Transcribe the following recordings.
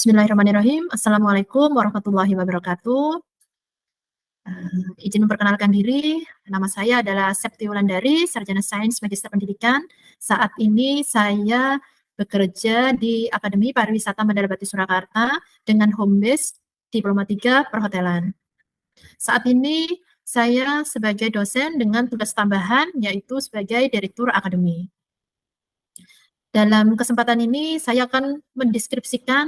Bismillahirrahmanirrahim. Assalamualaikum warahmatullahi wabarakatuh. Izin memperkenalkan diri, nama saya adalah Septi Wulandari, Sarjana Sains Magister Pendidikan. Saat ini saya bekerja di Akademi Pariwisata Mandalabati Surakarta dengan home base Diploma 3 Perhotelan. Saat ini saya sebagai dosen dengan tugas tambahan yaitu sebagai Direktur Akademi. Dalam kesempatan ini saya akan mendeskripsikan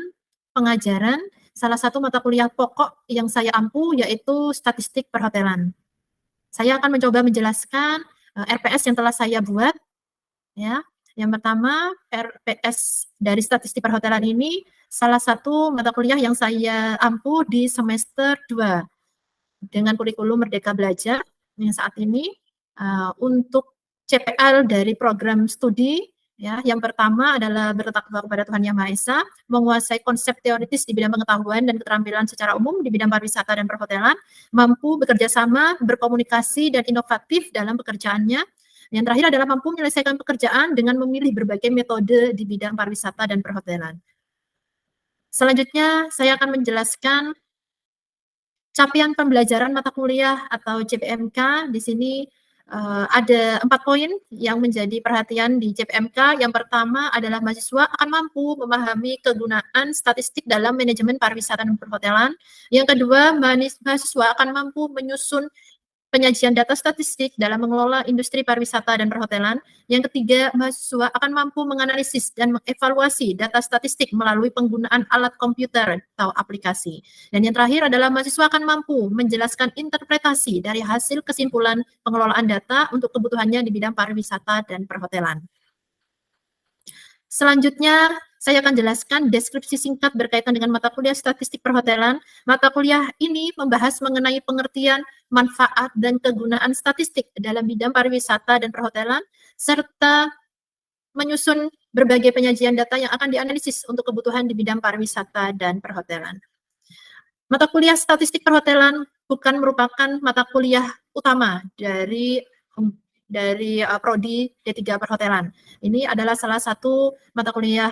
pengajaran salah satu mata kuliah pokok yang saya ampu yaitu statistik perhotelan. Saya akan mencoba menjelaskan RPS yang telah saya buat ya. Yang pertama, RPS dari statistik perhotelan ini salah satu mata kuliah yang saya ampu di semester 2 dengan kurikulum Merdeka Belajar yang saat ini untuk CPL dari program studi. Ya, yang pertama adalah bertakwa kepada Tuhan Yang Maha Esa, menguasai konsep teoritis di bidang pengetahuan dan keterampilan secara umum di bidang pariwisata dan perhotelan, mampu bekerja sama, berkomunikasi, dan inovatif dalam pekerjaannya. Yang terakhir adalah mampu menyelesaikan pekerjaan dengan memilih berbagai metode di bidang pariwisata dan perhotelan. Selanjutnya, saya akan menjelaskan capaian pembelajaran mata kuliah atau CPMK. Di sini ada 4 poin yang menjadi perhatian di CPMK. Yang pertama adalah mahasiswa akan mampu memahami kegunaan statistik dalam manajemen pariwisata dan perhotelan. Yang kedua, mahasiswa akan mampu menyusun penyajian data statistik dalam mengelola industri pariwisata dan perhotelan. Yang ketiga, mahasiswa akan mampu menganalisis dan mengevaluasi data statistik melalui penggunaan alat komputer atau aplikasi. Dan yang terakhir adalah mahasiswa akan mampu menjelaskan interpretasi dari hasil kesimpulan pengelolaan data untuk kebutuhannya di bidang pariwisata dan perhotelan. Selanjutnya, saya akan jelaskan deskripsi singkat berkaitan dengan mata kuliah statistik perhotelan. Mata kuliah ini membahas mengenai pengertian, manfaat, dan kegunaan statistik dalam bidang pariwisata dan perhotelan, serta menyusun berbagai penyajian data yang akan dianalisis untuk kebutuhan di bidang pariwisata dan perhotelan. Mata kuliah statistik perhotelan bukan merupakan mata kuliah utama dari Prodi D3 Perhotelan. Ini adalah salah satu mata kuliah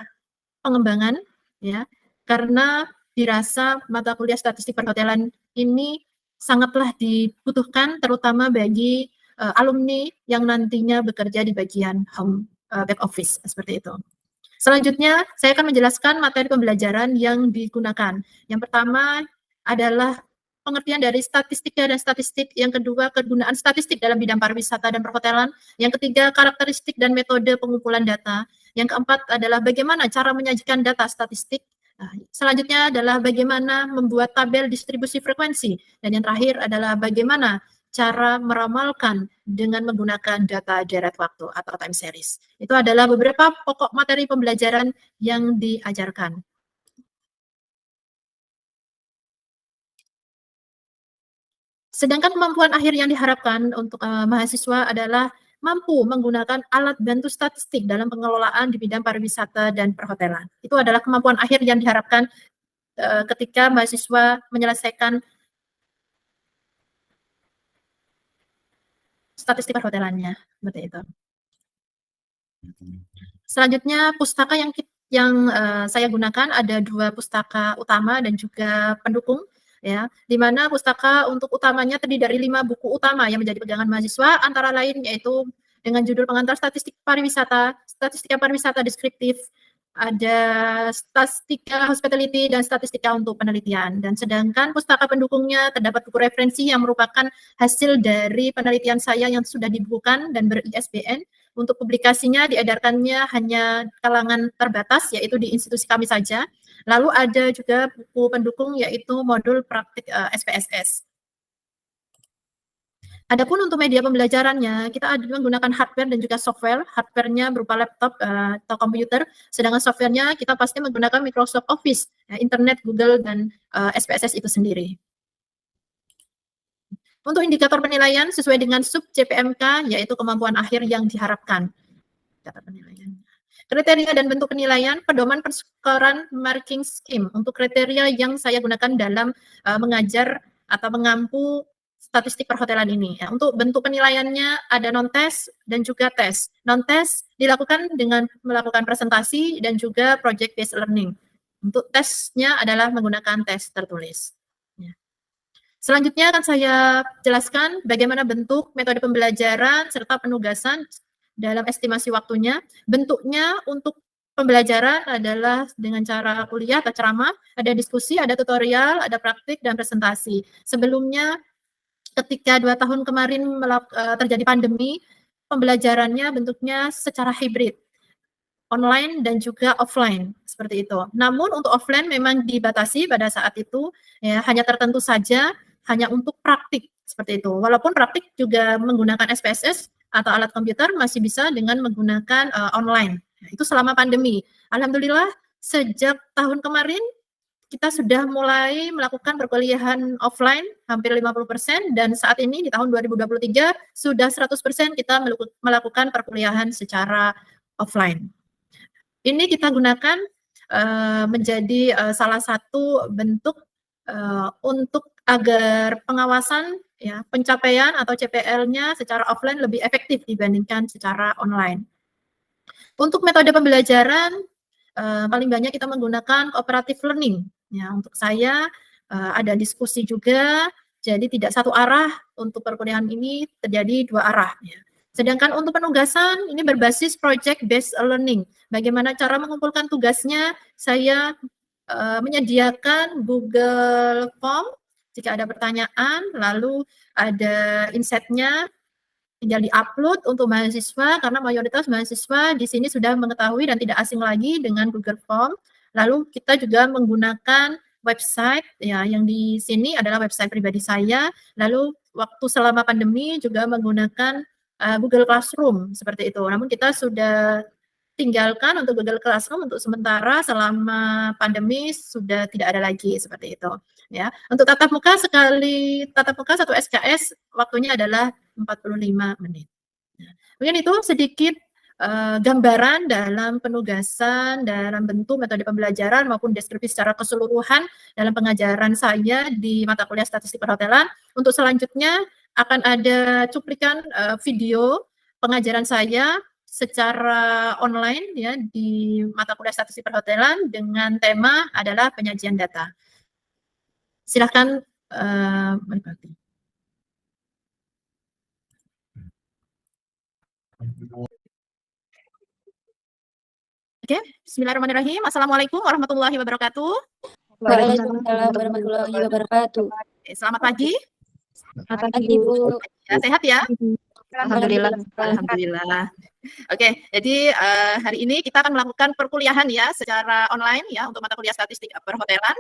pengembangan ya, karena dirasa mata kuliah statistik perhotelan ini sangatlah dibutuhkan terutama bagi alumni yang nantinya bekerja di bagian back office seperti itu. Selanjutnya, saya akan menjelaskan materi pembelajaran yang digunakan. Yang pertama adalah pengertian dari statistika dan statistik. Yang kedua, kegunaan statistik dalam bidang pariwisata dan perhotelan. Yang ketiga, karakteristik dan metode pengumpulan data. Yang keempat adalah bagaimana cara menyajikan data statistik. Selanjutnya adalah bagaimana membuat tabel distribusi frekuensi. Dan yang terakhir adalah bagaimana cara meramalkan dengan menggunakan data deret waktu atau time series. Itu adalah beberapa pokok materi pembelajaran yang diajarkan. Sedangkan kemampuan akhir yang diharapkan untuk mahasiswa adalah mampu menggunakan alat bantu statistik dalam pengelolaan di bidang pariwisata dan perhotelan. Itu adalah kemampuan akhir yang diharapkan ketika mahasiswa menyelesaikan statistik perhotelannya, seperti itu. Selanjutnya pustaka yang saya gunakan ada 2 pustaka utama dan juga pendukung ya, di mana pustaka untuk utamanya terdiri dari 5 buku utama yang menjadi pegangan mahasiswa, antara lain yaitu dengan judul Pengantar Statistika Pariwisata Deskriptif, ada Statistika Hospitality dan Statistika untuk Penelitian. Dan sedangkan pustaka pendukungnya terdapat buku referensi yang merupakan hasil dari penelitian saya yang sudah dibukukan dan ber-ISBN. Untuk publikasinya diedarkannya hanya kalangan terbatas, yaitu di institusi kami saja. Lalu ada juga buku pendukung yaitu modul praktik SPSS. Adapun untuk media pembelajarannya, kita ada menggunakan hardware dan juga software. Hardware-nya berupa laptop atau komputer, sedangkan software-nya kita pasti menggunakan Microsoft Office, internet, Google, dan SPSS itu sendiri. Untuk indikator penilaian sesuai dengan sub CPMK, yaitu kemampuan akhir yang diharapkan. Kriteria dan bentuk penilaian, pedoman perskoran marking scheme. Untuk kriteria yang saya gunakan dalam mengajar atau mengampu statistik perhotelan ini. Ya, untuk bentuk penilaiannya ada non-tes dan juga tes. Non-tes dilakukan dengan melakukan presentasi dan juga project based learning. Untuk tesnya adalah menggunakan tes tertulis. Ya. Selanjutnya akan saya jelaskan bagaimana bentuk metode pembelajaran serta penugasan dalam estimasi waktunya. Bentuknya untuk pembelajaran adalah dengan cara kuliah atau ceramah, ada diskusi, ada tutorial, ada praktik, dan presentasi. Sebelumnya, ketika 2 tahun kemarin terjadi pandemi, pembelajarannya bentuknya secara hibrid, online dan juga offline, seperti itu. Namun untuk offline memang dibatasi pada saat itu, ya, hanya tertentu saja, hanya untuk praktik, seperti itu. Walaupun praktik juga menggunakan SPSS atau alat komputer masih bisa dengan menggunakan online. Itu selama pandemi. Alhamdulillah sejak tahun kemarin kita sudah mulai melakukan perkuliahan offline hampir 50% dan saat ini di tahun 2023 sudah 100% kita melakukan perkuliahan secara offline. Ini kita gunakan menjadi salah satu bentuk untuk agar pengawasan, ya, pencapaian atau CPL-nya secara offline lebih efektif dibandingkan secara online. Untuk metode pembelajaran paling banyak kita menggunakan cooperative learning. Ya, untuk saya ada diskusi juga, jadi tidak satu arah. Untuk perkuliahan ini terjadi dua arah. Ya. Sedangkan untuk penugasan ini berbasis project based learning. Bagaimana cara mengumpulkan tugasnya? Saya menyediakan Google Form jika ada pertanyaan, lalu ada insight-nya, tinggal di-upload untuk mahasiswa karena mayoritas mahasiswa di sini sudah mengetahui dan tidak asing lagi dengan Google Form. Lalu kita juga menggunakan website, ya, yang di sini adalah website pribadi saya. Lalu waktu selama pandemi juga menggunakan Google Classroom seperti itu. Namun kita sudah tinggalkan untuk Google Classroom untuk sementara selama pandemi sudah tidak ada lagi seperti itu. Ya, untuk tatap muka satu SKS waktunya adalah 45 menit. Nah, mungkin itu sedikit gambaran dalam penugasan dalam bentuk metode pembelajaran maupun deskripsi secara keseluruhan dalam pengajaran saya di mata kuliah statistik perhotelan. Untuk selanjutnya akan ada cuplikan video pengajaran saya secara online, ya, di mata kuliah statistik perhotelan dengan tema adalah penyajian data. Silahkan menikmati. Oke, bismillahirrahmanirrahim. Assalamualaikum warahmatullahi wabarakatuh. Waalaikumsalam warahmatullahi wabarakatuh. Selamat pagi. Selamat pagi, Bu. Ya, sehat ya? Alhamdulillah. Alhamdulillah. Oke, jadi hari ini kita akan melakukan perkuliahan, ya, secara online, ya, untuk mata kuliah statistik perhotelan.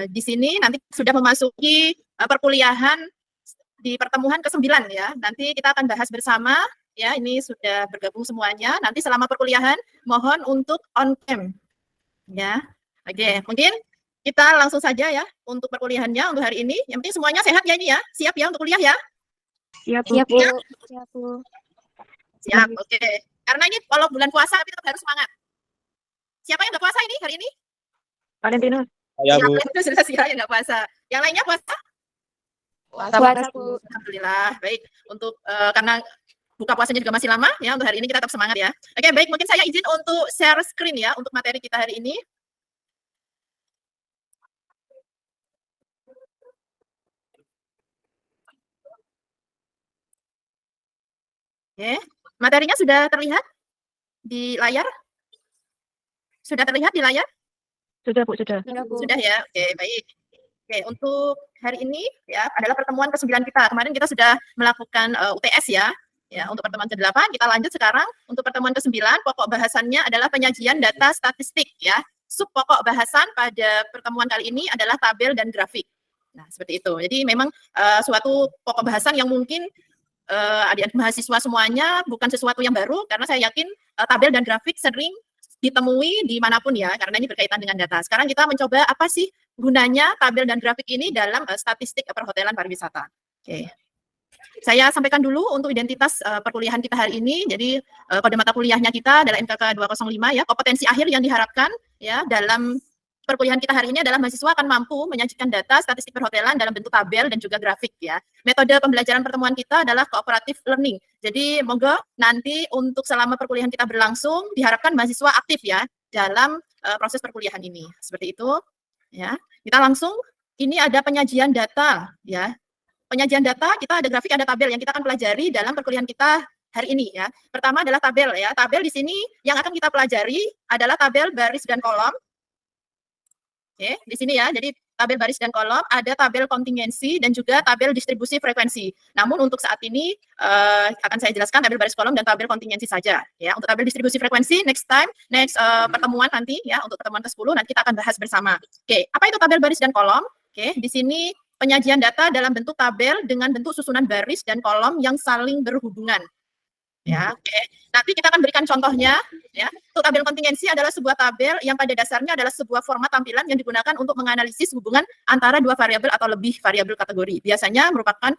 Di sini nanti sudah memasuki perkuliahan di pertemuan ke-9, ya. Nanti kita akan bahas bersama, ya, ini sudah bergabung semuanya. Nanti selama perkuliahan mohon untuk on cam, ya. Oke, mungkin kita langsung saja, ya, untuk perkuliahannya untuk hari ini. Yang penting semuanya sehat ya ini, ya. Siap ya untuk kuliah, ya? Siap, Bu. Siap, Bu. Siap, oke. Karena ini kalau bulan puasa tapi tetap harus semangat. Siapa yang nggak puasa ini hari ini? Valentinus. Ya, Bu. Itu sudah siapa yang nggak puasa. Yang lainnya puasa? Puasa, Bu. Alhamdulillah. Baik, untuk karena buka puasanya juga masih lama, ya, untuk hari ini kita tetap semangat, ya. Oke, baik, mungkin saya izin untuk share screen, ya, untuk materi kita hari ini. Oke, materinya sudah terlihat di layar? Sudah terlihat di layar? Sudah, Bu, sudah. Sudah, ya. Oke, baik. Oke, untuk hari ini, ya, adalah pertemuan ke-9 kita. Kemarin kita sudah melakukan UTS, ya. Ya, untuk pertemuan ke-8 kita lanjut sekarang untuk pertemuan ke-9. Pokok bahasannya adalah penyajian data statistik, ya. Sub pokok bahasan pada pertemuan kali ini adalah tabel dan grafik. Nah, seperti itu. Jadi memang suatu pokok bahasan yang mungkin adik-adik mahasiswa semuanya bukan sesuatu yang baru, karena saya yakin tabel dan grafik sering ditemui dimanapun, ya, karena ini berkaitan dengan data. Sekarang kita mencoba apa sih gunanya tabel dan grafik ini dalam statistik perhotelan pariwisata. Oke. Saya sampaikan dulu untuk identitas perkuliahan kita hari ini. Jadi kode mata kuliahnya kita adalah MKK 205, ya. Kompetensi akhir yang diharapkan, ya, dalam perkuliahan kita hari ini adalah mahasiswa akan mampu menyajikan data statistik perhotelan dalam bentuk tabel dan juga grafik, ya. Metode pembelajaran pertemuan kita adalah cooperative learning. Jadi monggo nanti untuk selama perkuliahan kita berlangsung diharapkan mahasiswa aktif, ya. dalam proses perkuliahan ini. Seperti itu, ya. Kita langsung, ini ada penyajian data, ya. Penyajian data, kita ada grafik, ada tabel yang kita akan pelajari dalam perkuliahan kita hari ini, ya. Pertama adalah tabel, ya. Tabel di sini yang akan kita pelajari adalah tabel baris dan kolom. Oke, di sini ya. Jadi tabel baris dan kolom, ada tabel kontingensi dan juga tabel distribusi frekuensi. Namun untuk saat ini akan saya jelaskan tabel baris kolom dan tabel kontingensi saja. Ya, untuk tabel distribusi frekuensi next pertemuan nanti ya, untuk pertemuan ke-10 nanti kita akan bahas bersama. Oke, apa itu tabel baris dan kolom? Oke, di sini penyajian data dalam bentuk tabel dengan bentuk susunan baris dan kolom yang saling berhubungan. Ya, oke. Nanti kita akan berikan contohnya. Ya, untuk tabel kontingensi adalah sebuah tabel yang pada dasarnya adalah sebuah format tampilan yang digunakan untuk menganalisis hubungan antara dua variabel atau lebih variabel kategori. Biasanya merupakan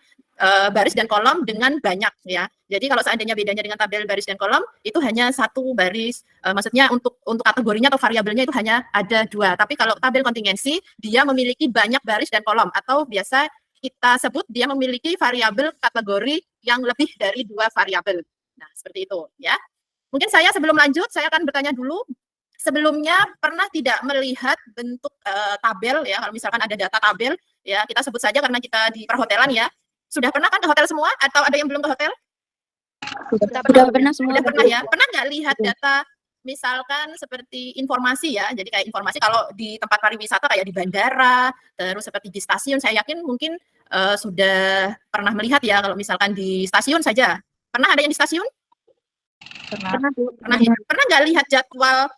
baris dan kolom dengan banyak. Ya, jadi kalau seandainya bedanya dengan tabel baris dan kolom itu hanya satu baris. Maksudnya untuk kategorinya atau variabelnya itu hanya ada dua. Tapi kalau tabel kontingensi dia memiliki banyak baris dan kolom atau biasa kita sebut dia memiliki variabel kategori yang lebih dari dua variabel. Nah, seperti itu ya. Mungkin saya sebelum lanjut, saya akan bertanya dulu, sebelumnya pernah tidak melihat bentuk tabel ya, kalau misalkan ada data tabel, ya kita sebut saja karena kita di perhotelan ya. Sudah pernah kan ke hotel semua atau ada yang belum ke hotel? Sudah pernah semua. Sudah pernah ya. Pernah nggak lihat data misalkan seperti informasi ya, jadi kayak informasi kalau di tempat pariwisata kayak di bandara, terus seperti di stasiun, saya yakin mungkin sudah pernah melihat ya, kalau misalkan di stasiun saja. Pernah ada yang di stasiun? Pernah, Bu. Pernah ya? Pernah nggak lihat jadwal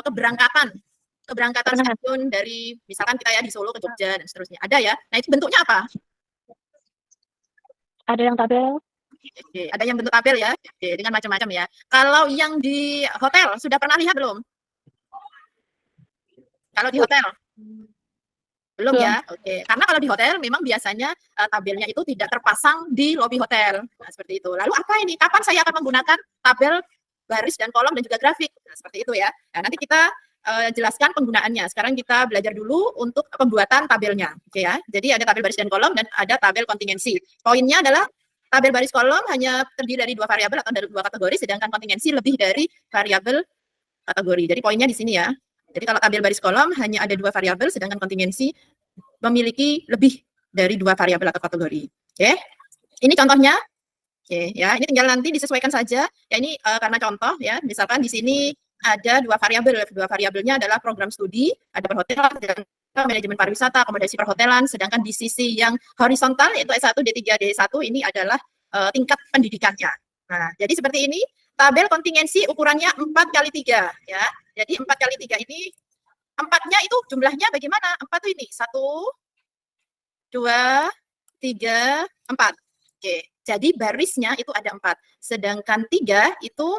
keberangkatan Pernah. stasiun dari misalkan kita ya di Solo ke Jogja dan seterusnya? Ada ya? Nah, itu bentuknya apa? Ada yang tabel. Oke, ada yang bentuk tabel ya? Oke, dengan macam-macam ya. Kalau yang di hotel, sudah pernah lihat belum? Kalau di hotel? Belum ya? Oke. Karena kalau di hotel memang biasanya tabelnya itu tidak terpasang di lobi hotel. Nah, seperti itu. Lalu apa ini? Kapan saya akan menggunakan tabel baris dan kolom dan juga grafik? Nah, seperti itu ya. Nah, nanti kita jelaskan penggunaannya. Sekarang kita belajar dulu untuk pembuatan tabelnya. Oke ya. Jadi ada tabel baris dan kolom dan ada tabel kontingensi. Poinnya adalah tabel baris kolom hanya terdiri dari dua variabel atau dari dua kategori, sedangkan kontingensi lebih dari variabel kategori. Jadi poinnya di sini ya. Jadi kalau tabel baris kolom hanya ada dua variabel, sedangkan kontingensi memiliki lebih dari dua variabel atau kategori. Oke, ini contohnya. Oke, ya, ini tinggal nanti disesuaikan saja. Ya, ini karena contoh ya. Misalkan di sini ada dua variabel. Dua variabelnya adalah program studi, ada perhotelan dan manajemen pariwisata, akomodasi perhotelan. Sedangkan di sisi yang horizontal yaitu S1, D3, D1 ini adalah tingkat pendidikannya. Nah, jadi seperti ini. Tabel kontingensi ukurannya 4x3 ya. Jadi 4x3 ini 4-nya itu jumlahnya bagaimana? 4 itu ini 1, 2, 3, 4. Oke, jadi barisnya itu ada 4. Sedangkan 3 itu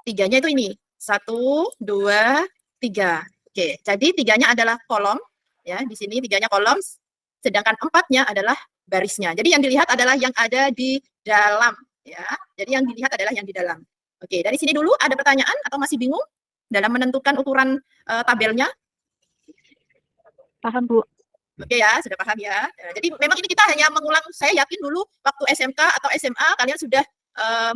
3-nya itu ini 1, 2, 3. Oke, jadi 3-nya adalah kolom ya. Di sini 3-nya kolom, sedangkan 4-nya adalah barisnya. Jadi yang dilihat adalah yang ada di dalam ya. Jadi yang dilihat adalah yang di dalam. Oke, dari sini dulu ada pertanyaan atau masih bingung dalam menentukan ukuran tabelnya? Paham, Bu. Oke ya, sudah paham ya. Jadi memang ini kita hanya mengulang, saya yakin dulu waktu SMK atau SMA kalian sudah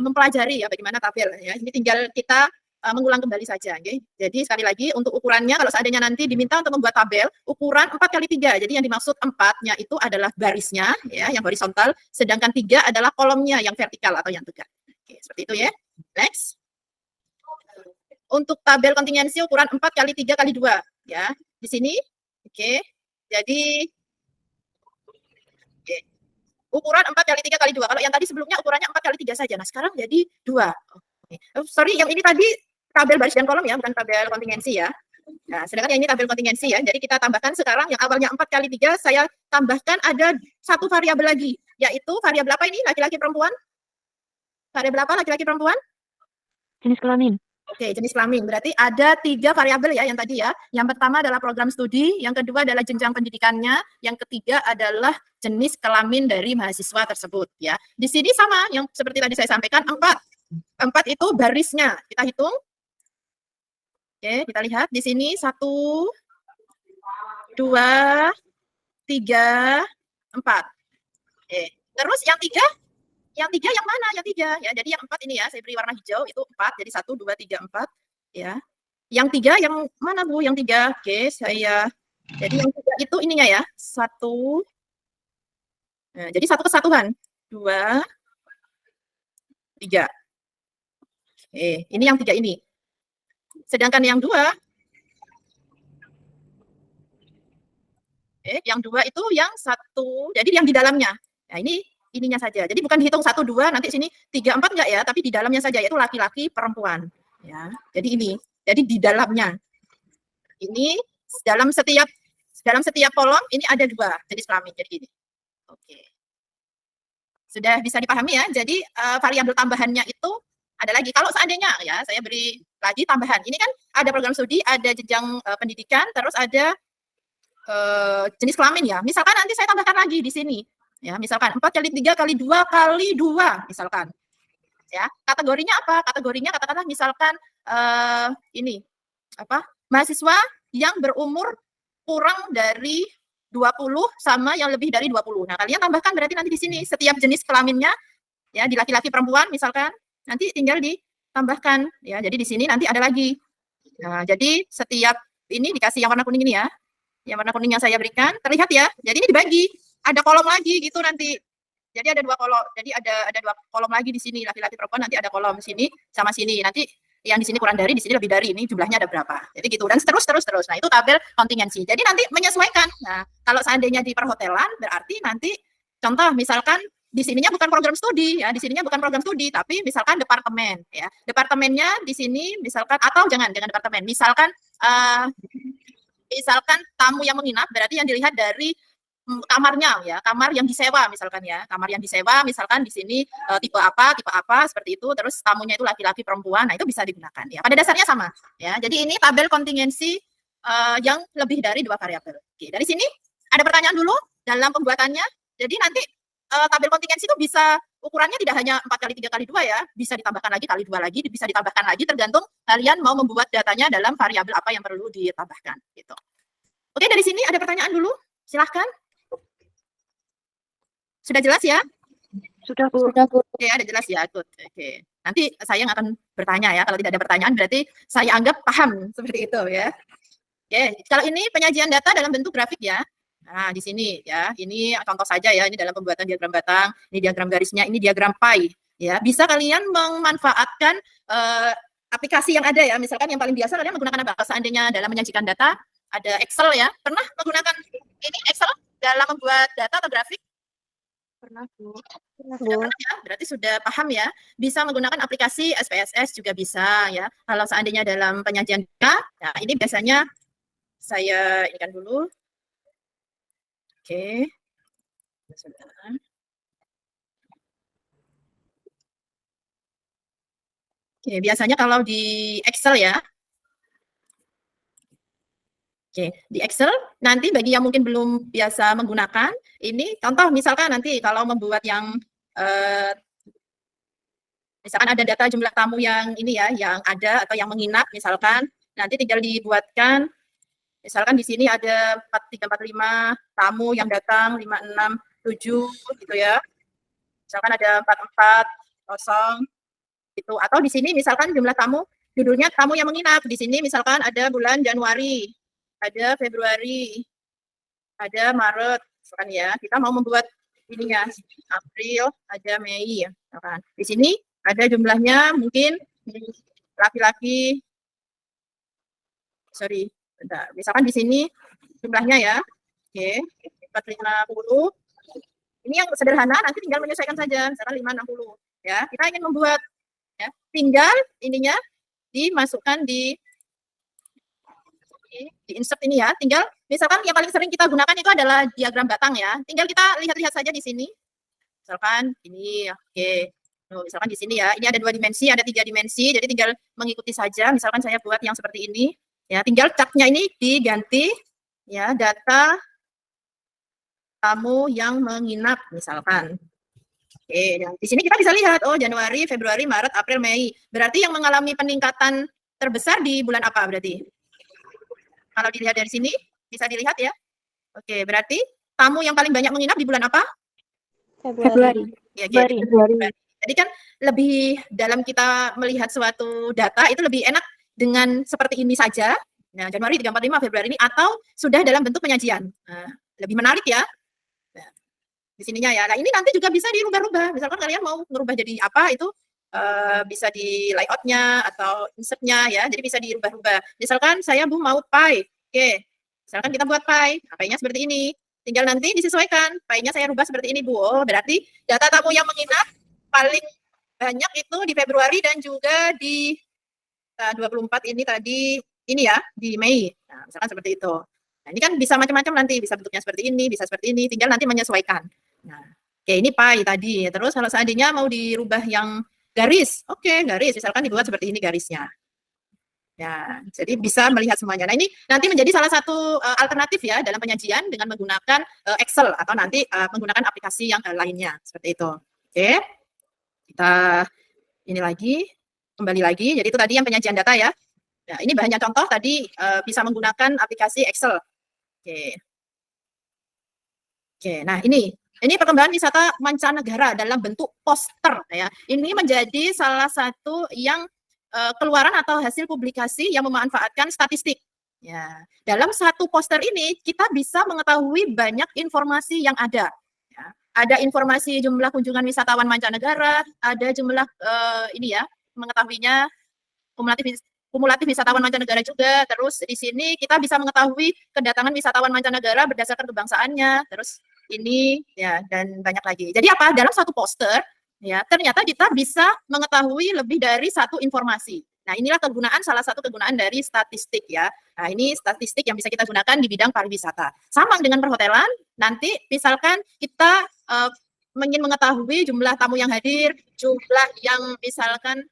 mempelajari ya bagaimana tabel ya. Ini tinggal kita mengulang kembali saja. Okay? Jadi sekali lagi untuk ukurannya kalau seandainya nanti diminta untuk membuat tabel, ukuran 4x3. Jadi yang dimaksud 4-nya itu adalah barisnya ya, yang horizontal, sedangkan 3 adalah kolomnya yang vertikal atau yang tegak. Oke, seperti itu ya. Next. Untuk tabel kontingensi ukuran 4x3x2 ya. Di sini oke. Jadi oke. Ukuran 4x3x2. Kalau yang tadi sebelumnya ukurannya 4x3 saja. Nah, sekarang jadi 2. Oke. Sorry, yang ini tadi tabel baris dan kolom ya, bukan tabel kontingensi ya. Nah, sedangkan yang ini tabel kontingensi ya. Jadi kita tambahkan sekarang yang awalnya 4x3, saya tambahkan ada satu variabel lagi, yaitu variabel apa ini? Laki-laki perempuan? Variabel apa laki-laki perempuan? Jenis kelamin. Oke, jenis kelamin. Berarti ada 3 variabel ya yang tadi ya. Yang pertama adalah program studi, yang kedua adalah jenjang pendidikannya, yang ketiga adalah jenis kelamin dari mahasiswa tersebut ya. Di sini sama yang seperti tadi saya sampaikan 4. 4 itu barisnya. Kita hitung. Oke, kita lihat di sini 1, 2, 3, 4. Oke. Terus yang 3? Yang 3 yang mana? Yang 3 ya. Jadi yang 4 ini ya, saya beri warna hijau itu 4. Jadi 1, 2, 3, 4. ya. Yang 3 yang mana Bu? Yang 3? Oke, jadi yang 3 itu ininya ya. 1. Nah, jadi 1 kesatuan. 2, 3. Ini yang 3 ini. Sedangkan yang 2 yang 2 itu yang 1, jadi yang di dalamnya. Nah, ininya saja. Jadi bukan dihitung 1, 2, nanti sini 3, 4 enggak ya, tapi di dalamnya saja, yaitu laki-laki, perempuan. Ya, jadi ini. Jadi di dalamnya. Ini dalam setiap kolom ini ada 2 jenis kelamin. Jadi gini. Oke. Sudah bisa dipahami ya. Jadi variabel tambahannya itu ada lagi. Kalau seandainya ya, saya beri lagi tambahan. Ini kan ada program studi, ada jenjang pendidikan, terus ada jenis kelamin ya. Misalkan nanti saya tambahkan lagi di sini. Ya, misalkan 4 kali 3 kali 2 kali 2 misalkan. Ya, kategorinya apa? Kategorinya katakanlah misalkan ini apa? Mahasiswa yang berumur kurang dari 20 sama yang lebih dari 20. Nah, kalian tambahkan berarti nanti di sini setiap jenis kelaminnya ya, di laki-laki perempuan misalkan, nanti tinggal ditambahkan ya. Jadi di sini nanti ada lagi. Nah, jadi setiap ini dikasih yang warna kuning ini ya. Yang warna kuning yang saya berikan, terlihat ya. Jadi ini dibagi, ada kolom lagi gitu nanti. Jadi ada 2 kolom. Jadi ada 2 kolom lagi di sini, laki-laki perempuan, nanti ada kolom sini sama sini. Nanti yang di sini kurang dari, di sini lebih dari, ini jumlahnya ada berapa. Jadi gitu, dan terus. Nah, itu tabel kontingensi. Jadi nanti menyesuaikan. Nah, kalau seandainya di perhotelan, berarti nanti contoh misalkan di sininya bukan program studi ya, di sininya bukan program studi, tapi misalkan departemen ya. Departemennya di sini misalkan, atau jangan departemen. Misalkan tamu yang menginap, berarti yang dilihat dari kamarnya ya, kamar yang disewa misalkan ya, kamar yang disewa misalkan di sini tipe apa seperti itu, terus tamunya itu laki-laki perempuan, nah itu bisa digunakan ya. Pada dasarnya sama ya. Jadi ini tabel kontingensi yang lebih dari 2 variabel. Oke, dari sini ada pertanyaan dulu dalam pembuatannya. Jadi nanti tabel kontingensi itu bisa ukurannya tidak hanya 4 kali 3 kali 2 ya, bisa ditambahkan lagi kali 2 lagi, bisa ditambahkan lagi tergantung kalian mau membuat datanya dalam variabel apa yang perlu ditambahkan gitu. Oke, dari sini ada pertanyaan dulu, silahkan. Sudah jelas ya? Sudah, Bu. Oke, ada jelas ya. Good. Oke. Nanti saya yang akan bertanya ya. Kalau tidak ada pertanyaan berarti saya anggap paham seperti itu ya. Oke, kalau ini penyajian data dalam bentuk grafik ya. Nah, di sini ya. Ini contoh saja ya, ini dalam pembuatan diagram batang, ini diagram garisnya, ini diagram pie ya. Bisa kalian memanfaatkan aplikasi yang ada ya. Misalkan yang paling biasa kalian menggunakan apa? Seandainya dalam menyajikan data ada Excel ya. Pernah menggunakan ini Excel dalam membuat data atau grafik? Pernah, Bu. Pernah ya, berarti sudah paham ya. Bisa menggunakan aplikasi SPSS juga bisa ya. Kalau seandainya dalam penyajian data, nah ini biasanya saya inikan dulu. Oke. Oke, biasanya kalau di Excel ya. Oke, di Excel nanti bagi yang mungkin belum biasa menggunakan, ini contoh misalkan nanti kalau membuat yang misalkan ada data jumlah tamu yang ini ya, yang ada atau yang menginap misalkan, nanti tinggal dibuatkan, misalkan di sini ada 4345 tamu yang datang, 567 gitu ya. Misalkan ada 440 gitu, atau di sini misalkan jumlah tamu, judulnya tamu yang menginap, di sini misalkan ada bulan Januari, ada Februari, ada Maret, misalkan ya. Kita mau membuat ininya April, ada Mei ya. Misalkan. Di sini ada jumlahnya mungkin laki-laki, bentar. Misalkan di sini jumlahnya ya, oke, 450. Ini yang sederhana, nanti tinggal menyesuaikan saja, misalkan 560. Ya, kita ingin membuat, ya, tinggal ininya dimasukkan di insert ini ya, tinggal misalkan yang paling sering kita gunakan itu adalah diagram batang ya. Tinggal kita lihat-lihat saja di sini. Misalkan ini, oke. Misalkan di sini ya, ini ada 2 dimensi, ada 3 dimensi, jadi tinggal mengikuti saja. Misalkan saya buat yang seperti ini, ya, tinggal catnya ini diganti, ya, data tamu yang menginap misalkan. Oke, di sini kita bisa lihat, oh Januari, Februari, Maret, April, Mei. Berarti yang mengalami peningkatan terbesar di bulan apa berarti? Kalau dilihat dari sini, bisa dilihat ya. Oke, berarti tamu yang paling banyak menginap di bulan apa? Februari. Ya, Februari. Jadi kan lebih dalam kita melihat suatu data itu lebih enak dengan seperti ini saja, nah Januari 345 Februari ini, atau sudah dalam bentuk penyajian. Nah, lebih menarik ya. Nah, di sininya ya. Nah, ini nanti juga bisa dirubah-rubah. Misalkan kalian mau merubah jadi apa itu bisa di layout-nya atau insert-nya ya. Jadi bisa dirubah-rubah. Misalkan saya Bu mau pie. Oke. Misalkan kita buat pie. Nah, pie-nya seperti ini. Tinggal nanti disesuaikan. Pie-nya saya rubah seperti ini Bu. Oh, berarti data tamu yang menginap paling banyak itu di Februari dan juga di 24 ini tadi ini ya, di Mei. Nah, misalkan seperti itu. Nah, ini kan bisa macam-macam nanti, bisa bentuknya seperti ini, bisa seperti ini, tinggal nanti menyesuaikan. Nah, oke ini pie tadi. Terus kalau seandainya mau dirubah yang garis, oke garis, misalkan dibuat seperti ini garisnya. Ya, jadi bisa melihat semuanya. Nah, ini nanti menjadi salah satu alternatif ya dalam penyajian dengan menggunakan Excel atau nanti menggunakan aplikasi yang lainnya seperti itu. Oke. Kita ini lagi, kembali lagi. Jadi itu tadi yang penyajian data ya. Nah, ini bahannya contoh tadi bisa menggunakan aplikasi Excel. Oke. Oke, nah ini perkembangan wisata mancanegara dalam bentuk poster ya. Ini menjadi salah satu yang keluaran atau hasil publikasi yang memanfaatkan statistik. Ya, dalam satu poster ini kita bisa mengetahui banyak informasi yang ada. Ya. Ada informasi jumlah kunjungan wisatawan mancanegara, ada jumlah ini ya mengetahuinya kumulatif wisatawan mancanegara juga. Terus di sini kita bisa mengetahui kedatangan wisatawan mancanegara berdasarkan kebangsaannya. Terus ini ya dan banyak lagi. Jadi apa? Dalam satu poster ya ternyata kita bisa mengetahui lebih dari satu informasi. Nah, inilah salah satu kegunaan dari statistik ya. Nah, ini statistik yang bisa kita gunakan di bidang pariwisata. Sama dengan perhotelan, nanti misalkan kita ingin mengetahui jumlah tamu yang hadir, jumlah yang misalkan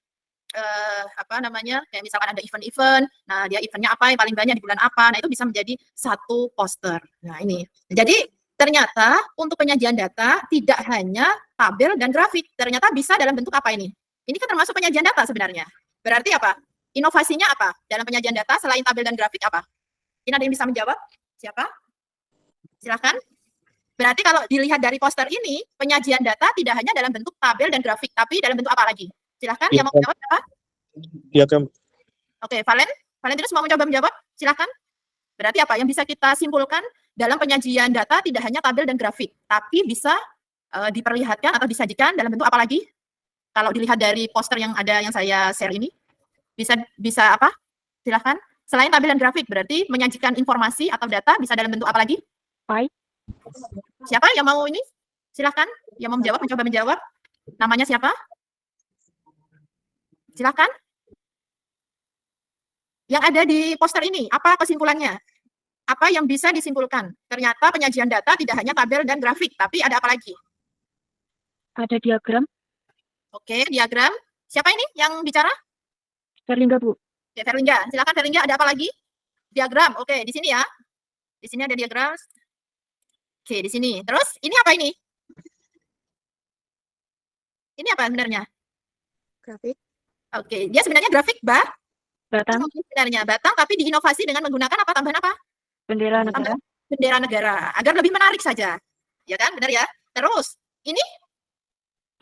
kayak misalkan ada event-event, nah dia eventnya apa yang paling banyak di bulan apa, nah itu bisa menjadi satu poster. Nah ini, jadi ternyata untuk penyajian data tidak hanya tabel dan grafik, ternyata bisa dalam bentuk apa ini? Ini kan termasuk penyajian data sebenarnya. Berarti apa? Inovasinya apa dalam penyajian data selain tabel dan grafik apa? Ini ada yang bisa menjawab? Siapa? Silakan. Berarti kalau dilihat dari poster ini, penyajian data tidak hanya dalam bentuk tabel dan grafik, tapi dalam bentuk apa lagi? Silahkan, yang mau menjawab apa? Diagram. Oke, Valentinus mau mencoba menjawab? Silahkan. Berarti apa? Yang bisa kita simpulkan dalam penyajian data tidak hanya tabel dan grafik, tapi bisa diperlihatkan atau disajikan dalam bentuk apa lagi? Kalau dilihat dari poster yang ada yang saya share ini, bisa apa? Silahkan. Selain tabel dan grafik, berarti menyajikan informasi atau data bisa dalam bentuk apa lagi? Pie. Siapa yang mau ini? Silahkan. Yang mau menjawab, mencoba menjawab. Namanya siapa? Silakan. Yang ada di poster ini, apa kesimpulannya? Apa yang bisa disimpulkan? Ternyata penyajian data tidak hanya tabel dan grafik, tapi ada apa lagi? Ada diagram. Oke, diagram. Siapa ini yang bicara? Verlingga, Bu. Ya, Verlingga. Silakan Verlingga, ada apa lagi? Diagram. Oke, di sini ya. Di sini ada diagram. Oke, di sini. Terus ini apa ini? Ini apa sebenarnya? Grafik. Oke, dia sebenarnya grafik Batang. sebenarnya batang, tapi diinovasi dengan menggunakan apa? Tambahan apa? Bendera negara. Bendera negara, agar lebih menarik saja. Ya kan, benar ya? Terus, ini?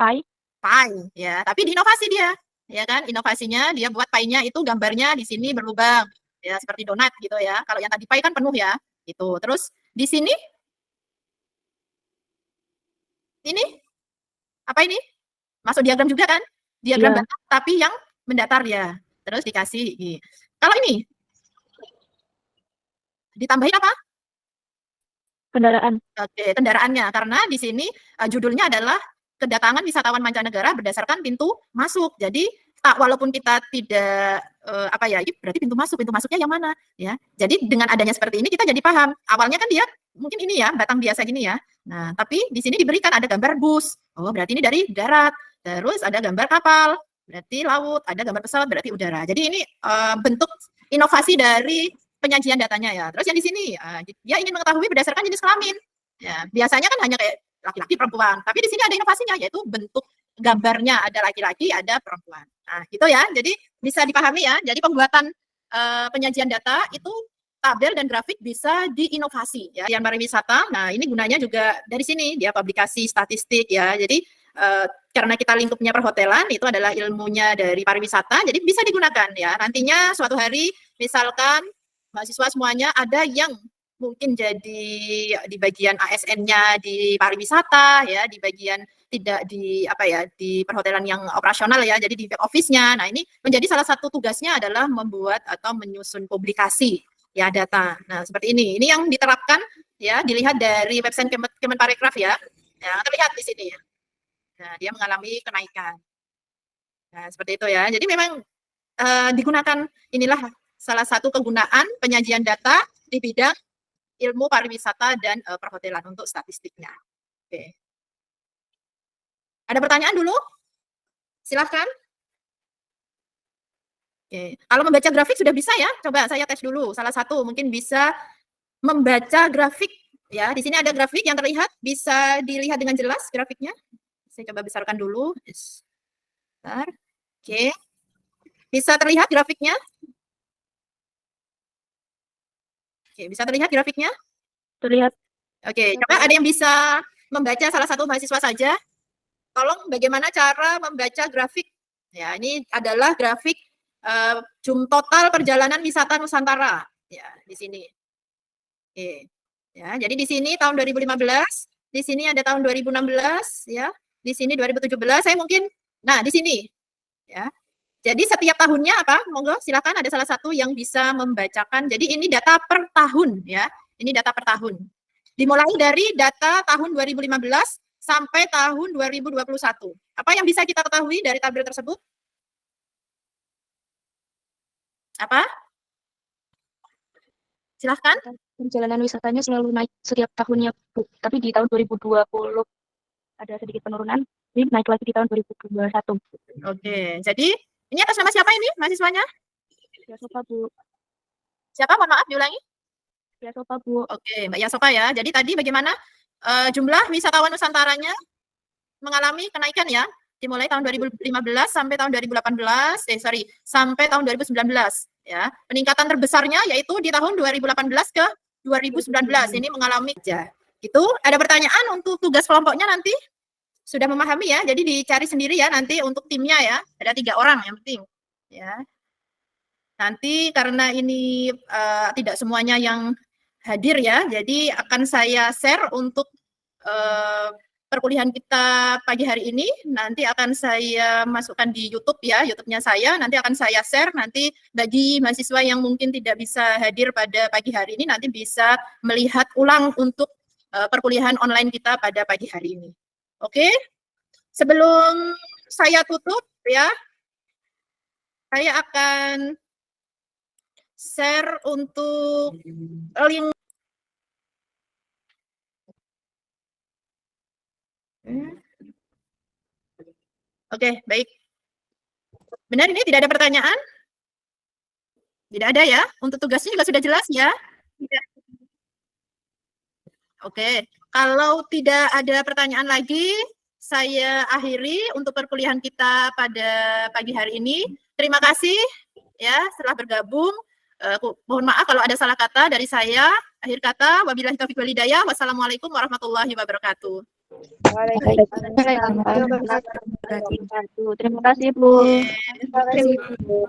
Pie. Pie, ya. Tapi diinovasi dia. Ya kan, inovasinya dia buat pie-nya itu gambarnya di sini berlubang. Ya, seperti donat gitu ya. Kalau yang tadi pie kan penuh ya. Itu. Terus, di sini? Ini? Apa ini? Masuk diagram juga kan? Diagram Iya. batang, tapi yang mendatar ya. Terus dikasih. Kalau ini? Ditambahin apa? Kendaraan. Oke, kendaraannya. Karena di sini judulnya adalah kedatangan wisatawan mancanegara berdasarkan pintu masuk. Jadi walaupun kita tidak berarti pintu masuknya yang mana ya. Jadi dengan adanya seperti ini kita jadi paham. Awalnya kan dia mungkin ini ya, batang biasa gini ya. Nah, tapi di sini diberikan ada gambar bus. Oh, berarti ini dari darat. Terus ada gambar kapal, berarti laut, ada gambar pesawat berarti udara. Jadi ini bentuk inovasi dari penyajian datanya ya. Terus yang di sini dia ingin mengetahui berdasarkan jenis kelamin. Ya, biasanya kan hanya kayak laki-laki perempuan, tapi di sini ada inovasinya yaitu bentuk gambarnya ada laki-laki, ada perempuan. Nah, gitu ya. Jadi bisa dipahami ya. Jadi pembuatan penyajian data itu tabel dan grafik bisa diinovasi ya. Yang pariwisata. Nah, ini gunanya juga dari sini dia publikasi statistik ya. Jadi karena kita lingkupnya perhotelan, itu adalah ilmunya dari pariwisata, jadi bisa digunakan ya. Nantinya suatu hari misalkan mahasiswa semuanya ada yang mungkin jadi di bagian ASN-nya di pariwisata ya, di bagian tidak di apa ya, di perhotelan yang operasional ya, jadi di back office-nya. Nah, ini menjadi salah satu tugasnya adalah membuat atau menyusun publikasi ya data. Nah, seperti ini. Ini yang diterapkan ya, dilihat dari website Kemenparekraf ya. Ya, terlihat di sini ya. Nah, dia mengalami kenaikan. Nah, seperti itu ya. Jadi memang digunakan, inilah salah satu kegunaan penyajian data di bidang ilmu pariwisata dan perhotelan untuk statistiknya. Oke. Ada pertanyaan dulu? Silahkan. Oke. Kalau membaca grafik sudah bisa ya? Coba saya tes dulu. Salah satu mungkin bisa membaca grafik ya. Di sini ada grafik yang terlihat, bisa dilihat dengan jelas grafiknya. Saya coba besarkan dulu. Bentar. Oke. Bisa terlihat grafiknya? Oke, bisa terlihat grafiknya? Terlihat. Oke, coba ada yang bisa membaca salah satu mahasiswa saja? Tolong bagaimana cara membaca grafik? Ya, ini adalah grafik total perjalanan wisata Nusantara. Ya, di sini. Oke. Ya, jadi di sini tahun 2015, di sini ada tahun 2016 ya. Di sini 2017, saya mungkin nah di sini ya. Jadi setiap tahunnya apa? Monggo silakan, ada salah satu yang bisa membacakan. Jadi ini data per tahun ya. Ini data per tahun. Dimulai dari data tahun 2015 sampai tahun 2021. Apa yang bisa kita ketahui dari tabel tersebut? Apa? Silahkan. Perjalanan wisatanya selalu naik setiap tahunnya, Bu. Tapi di tahun 2020 ada sedikit penurunan, ini naik lagi di tahun 2021. Oke, jadi ini atas nama siapa ini mahasiswanya? Yasopa, Bu. Siapa? Mohon maaf diulangi. Yasopa, Bu. Oke, Mbak Yasopa ya. Jadi tadi bagaimana jumlah wisatawan Nusantaranya mengalami kenaikan ya? Dimulai tahun 2015 sampai tahun 2018, sampai tahun 2019 ya. Peningkatan terbesarnya yaitu di tahun 2018 ke 2019 ini mengalami ya. Itu ada pertanyaan untuk tugas kelompoknya nanti? Sudah memahami ya, jadi dicari sendiri ya nanti untuk timnya ya, ada 3 orang yang penting ya. Nanti karena ini tidak semuanya yang hadir ya, jadi akan saya share untuk perkuliahan kita pagi hari ini, nanti akan saya masukkan di YouTube ya, YouTube-nya saya, nanti akan saya share, nanti bagi mahasiswa yang mungkin tidak bisa hadir pada pagi hari ini, nanti bisa melihat ulang untuk perkuliahan online kita pada pagi hari ini. Oke, sebelum saya tutup ya, saya akan share untuk link. Oke, baik. Benar ini tidak ada pertanyaan? Tidak ada ya? Untuk tugasnya juga sudah jelas ya? Tidak. Oke, kalau tidak ada pertanyaan lagi, saya akhiri untuk perkuliahan kita pada pagi hari ini. Terima kasih ya setelah bergabung. Mohon maaf kalau ada salah kata dari saya. Akhir kata, wabillahi taufiq wal hidayah. Wassalamualaikum warahmatullahi wabarakatuh. Waalaikumsalam warahmatullahi wabarakatuh. Terima kasih, Bu. Terima kasih, Bu.